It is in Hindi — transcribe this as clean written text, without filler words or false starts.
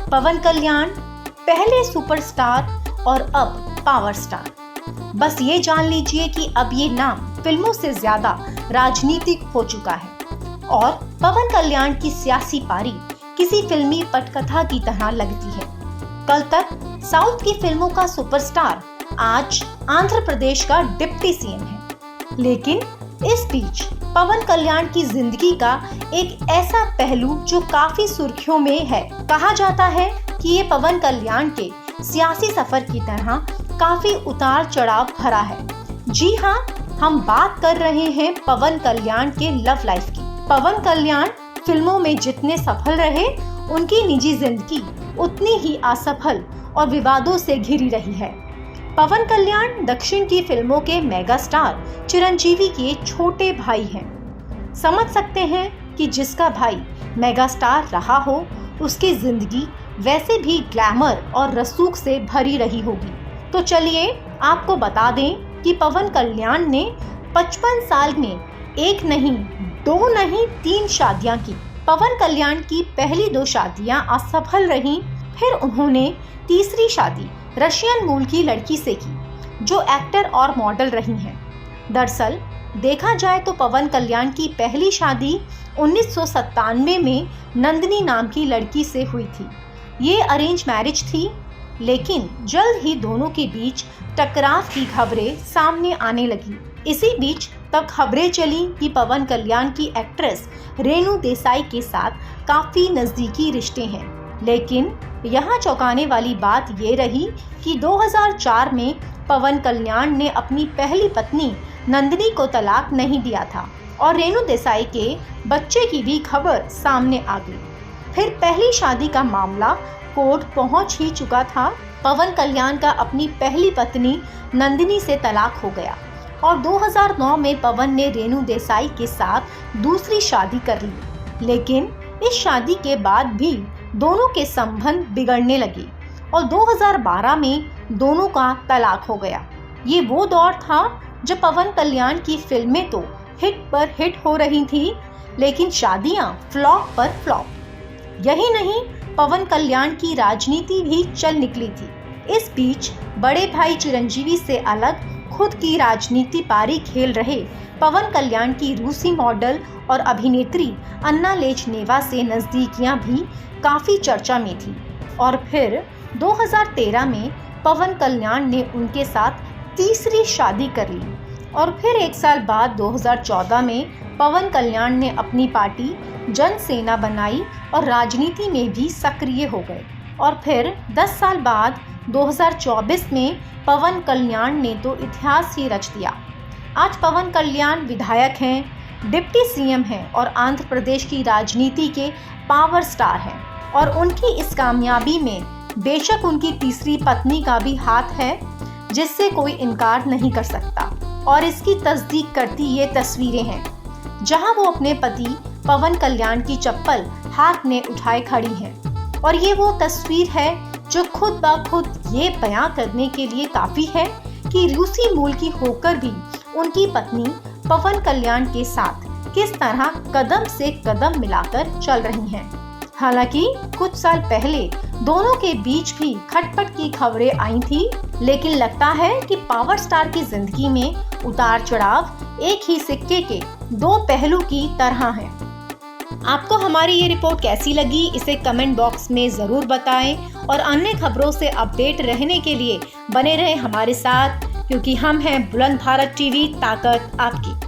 पवन कल्याण पहले सुपरस्टार और अब पावर स्टार। बस ये जान लीजिए कि अब ये नाम फिल्मों से ज्यादा राजनीतिक हो चुका है और पवन कल्याण की सियासी पारी किसी फिल्मी पटकथा की तरह लगती है। कल तक साउथ की फिल्मों का सुपरस्टार आज आंध्र प्रदेश का डिप्टी सीएम है, लेकिन इस बीच पवन कल्याण की जिंदगी का एक ऐसा पहलू जो काफी सुर्खियों में है। कहा जाता है कि ये पवन कल्याण के सियासी सफर की तरह काफी उतार चढ़ाव भरा है। जी हाँ, हम बात कर रहे हैं पवन कल्याण के लव लाइफ की। पवन कल्याण फिल्मों में जितने सफल रहे, उनकी निजी जिंदगी उतनी ही असफल और विवादों से घिरी रही है। पवन कल्याण दक्षिण की फिल्मों के मेगा स्टार चिरंजीवी के छोटे भाई हैं। समझ सकते हैं कि जिसका भाई मेगा स्टार रहा हो, उसकी जिंदगी वैसे भी ग्लैमर और रसूख से भरी रही होगी। तो चलिए आपको बता दें कि पवन कल्याण ने 55 साल में एक नहीं, दो नहीं, 3 शादियां की। पवन कल्याण की पहली 2 शादियां असफल रहीं, फिर उन्होंने तीसरी शादी रशियन मूल की लड़की से की, जो एक्टर और मॉडल रही हैं। दरअसल देखा जाए तो पवन कल्याण की पहली शादी 1997 में नंदिनी नाम की लड़की से हुई थी। ये अरेंज मैरिज थी, लेकिन जल्द ही दोनों के बीच टकराव की खबरें सामने आने लगी। इसी बीच तब खबरें चली कि पवन कल्याण की एक्ट्रेस रेणु देसाई के साथ काफी नजदीकी रिश्ते हैं। लेकिन यहाँ चौंकाने वाली बात ये रही कि 2004 में पवन कल्याण ने अपनी पहली पत्नी नंदिनी को तलाक नहीं दिया था और रेणु देसाई के बच्चे की भी खबर सामने आ गई। फिर पहली शादी का मामला कोर्ट पहुंच ही चुका था। पवन कल्याण का अपनी पहली पत्नी नंदिनी से तलाक हो गया और 2009 में पवन ने रेणु देसाई के साथ दूसरी शादी कर ली। लेकिन इस शादी के बाद भी दोनों के संबंध बिगड़ने लगे और 2012 में दोनों का तलाक हो गया। ये वो दौर था जब पवन कल्याण की फिल्में तो हिट पर हिट हो रही थी, लेकिन शादियां फ्लॉप पर फ्लॉप। यही नहीं, पवन कल्याण की राजनीति भी चल निकली थी। इस बीच बड़े भाई चिरंजीवी से अलग खुद की राजनीति पारी खेल रहे पवन कल्याण की रूसी मॉडल और अभिनेत्री अन्ना लेजनेवा से नजदीकियां भी काफी चर्चा में थी। और फिर 2013 में पवन कल्याण ने उनके साथ तीसरी शादी कर ली और फिर 1 साल बाद 2014 में पवन कल्याण ने अपनी पार्टी जनसेना बनाई और राजनीति में भी सक्रिय हो गए। और फिर 10 साल बाद 2024 में पवन कल्याण ने तो इतिहास ही रच दिया। आज पवन कल्याण विधायक हैं, डिप्टी सीएम हैं और आंध्र प्रदेश की राजनीति के पावर स्टार हैं। और उनकी इस कामयाबी में बेशक उनकी तीसरी पत्नी का भी हाथ है, जिससे कोई इनकार नहीं कर सकता। और इसकी तस्दीक करती ये तस्वीरें हैं, जहां वो अपने पति पवन कल्याण की चप्पल हाथ में उठाए खड़ी हैं। और ये वो तस्वीर है जो खुद ब खुद ये बयां करने के लिए काफी है कि रूसी मूल की होकर भी उनकी पत्नी पवन कल्याण के साथ किस तरह कदम से कदम मिलाकर चल रही हैं। हालांकि कुछ साल पहले दोनों के बीच भी खटपट की खबरें आई थी, लेकिन लगता है कि पावर स्टार की जिंदगी में उतार चढ़ाव एक ही सिक्के के 2 पहलू की तरह हैं। आपको हमारी ये रिपोर्ट कैसी लगी, इसे कमेंट बॉक्स में जरूर बताएं और अन्य खबरों से अपडेट रहने के लिए बने रहें हमारे साथ, क्योंकि हम हैं बुलंद भारत टीवी, ताकत आपकी।